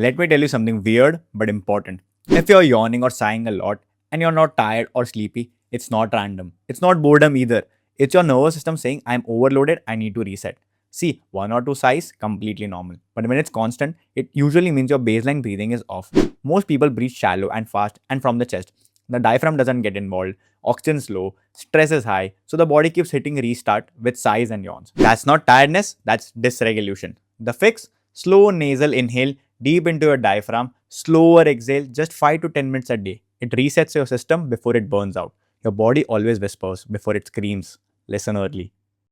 Let me tell you something weird but important. If you're yawning or sighing a lot and you're not tired or sleepy, it's not random. It's not boredom either. It's your nervous system saying, I'm overloaded, I need to reset. See, one or two sighs, completely normal. But when it's constant, it usually means your baseline breathing is off. Most people breathe shallow and fast and from the chest. The diaphragm doesn't get involved, oxygen's low, stress is high, so the body keeps hitting restart with sighs and yawns. That's not tiredness, that's dysregulation. The fix? Slow nasal inhale deep into your diaphragm, slower exhale, just 5 to 10 minutes a day. It resets your system before it burns out. Your body always whispers before it screams. Listen early.